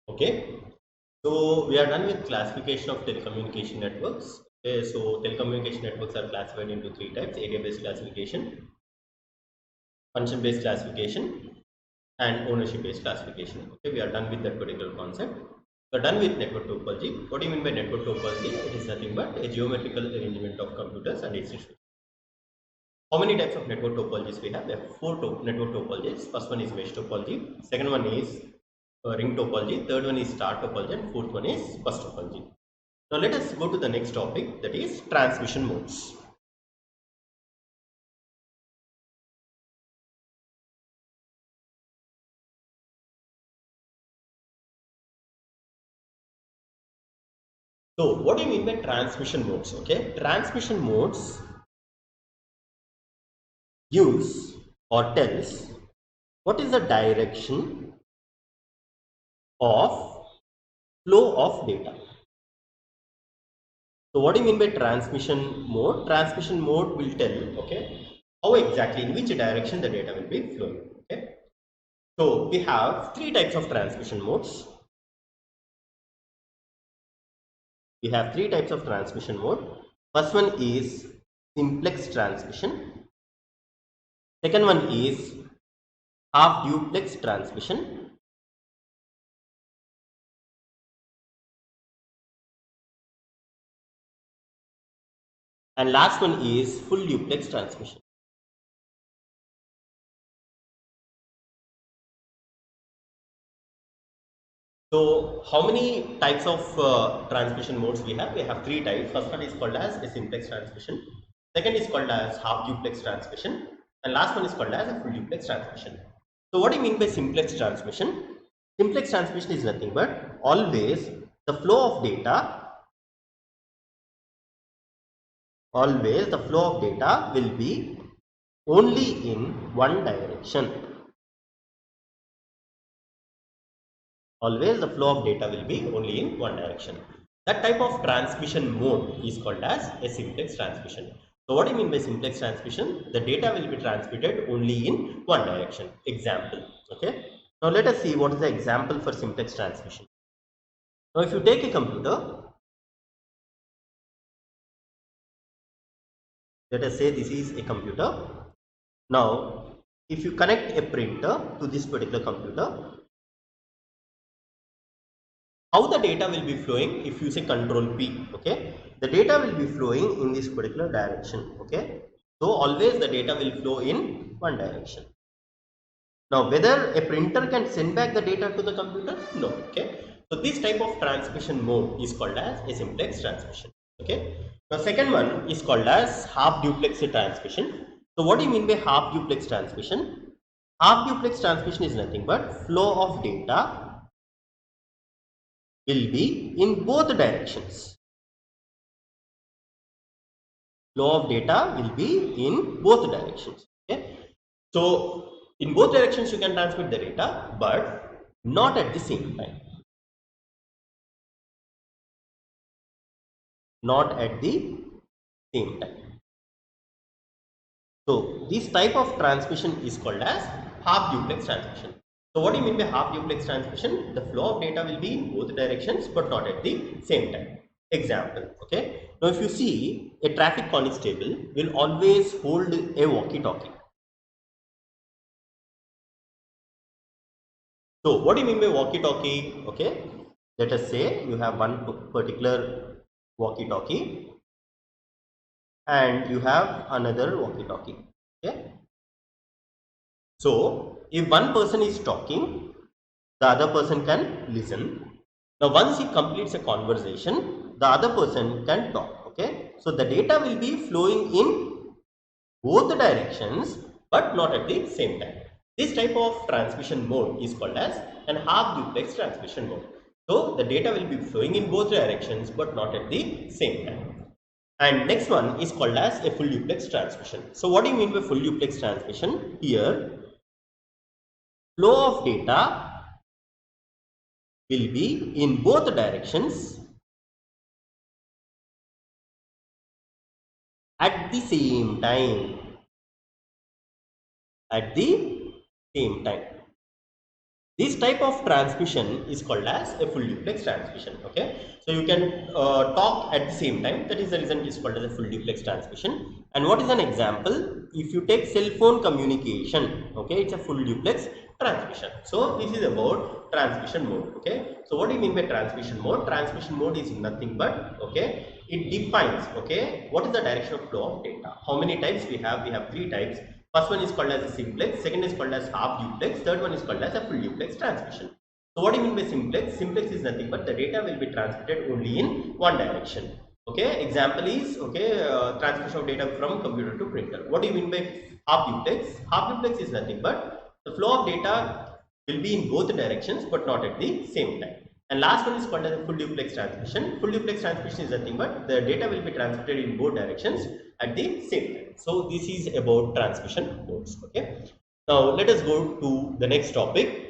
Okay, so we are done with classification of telecommunication networks. Okay, so telecommunication networks are classified into three types: area-based classification, function-based classification, and ownership-based classification. Okay, we are done with that particular concept. We are done with network topology. What do you mean by network topology? It is nothing but a geometrical arrangement of computers and its issues. How many types of network topologies we have? We have four network topologies. First one is mesh topology. Second one is ring topology. Third one is star topology, and fourth one is bus topology. Now let us go to the next topic, that is transmission modes. So what do you mean by transmission modes? Okay, transmission modes gives or tells what is the direction of flow of data. So what do you mean by transmission mode? Transmission mode will tell, okay, how exactly, in which direction the data will be flowing. Okay, so we have three types of transmission modes. We have three types of transmission mode. First one is simplex transmission. Second one is half duplex transmission. And last one is full duplex transmission. So how many types of transmission modes we have? We have three types. First one is called as a simplex transmission. Second is called as half duplex transmission. And last one is called as a full duplex transmission. So what do you mean by simplex transmission? Simplex transmission is nothing but always the flow of data will be only in one direction. Always the flow of data will be only in one direction. That type of transmission mode is called as a simplex transmission. So what do you mean by simplex transmission? The data will be transmitted only in one direction. Example. Okay. Now let us see what is the example for simplex transmission. Now if you take a computer, let us say this is a computer. Now if you connect a printer to this particular computer, how the data will be flowing? If you say control P, okay, the data will be flowing in this particular direction. Okay, so always the data will flow in one direction. Now whether a printer can send back the data to the computer? No. Okay, so this type of transmission mode is called as a simplex transmission. Okay, now second one is called as half duplex transmission. So what do you mean by half duplex transmission? Half duplex transmission is nothing but flow of data will be in both directions. Flow of data will be in both directions. Okay, so in both directions you can transmit the data, but not at the same time. Not at the same time. So this type of transmission is called as half duplex transmission. So what do you mean by half duplex transmission? The flow of data will be in both directions but not at the same time. Example. Okay. Now if you see, a traffic constable will always hold a walkie-talkie. So what do you mean by walkie-talkie? Okay. Let us say you have one particular walkie-talkie and you have another walkie-talkie. Okay. So if one person is talking, the other person can listen. Now once he completes a conversation, the other person can talk. Okay, so the data will be flowing in both the directions but not at the same time. This type of transmission mode is called as an half duplex transmission mode. So the data will be flowing in both directions but not at the same time. And next one is called as a full duplex transmission. So what do you mean by full duplex transmission? Here flow of data will be in both directions at the same time. At the same time. This type of transmission is called as a full duplex transmission. Okay, so you can talk at the same time. That is the reason it is called as a full duplex transmission. And what is an example? If you take cell phone communication, okay, it's a full duplex transmission. So this is about transmission mode. Okay, so what do you mean by transmission mode? Transmission mode is nothing but, okay, it defines, okay, what is the direction of flow of data. How many types we have? We have three types. First one is called as a simplex, second is called as half duplex, third one is called as a full duplex transmission. So what do you mean by simplex? Simplex is nothing but the data will be transmitted only in one direction. Okay, example is, okay, transmission of data from computer to printer. What do you mean by half duplex? Half duplex is nothing but the flow of data will be in both directions but not at the same time. And last one is called as a full duplex transmission. Full duplex transmission is nothing but the data will be transmitted in both directions at the same time. So this is about transmission modes. Okay. Now let us go to the next topic.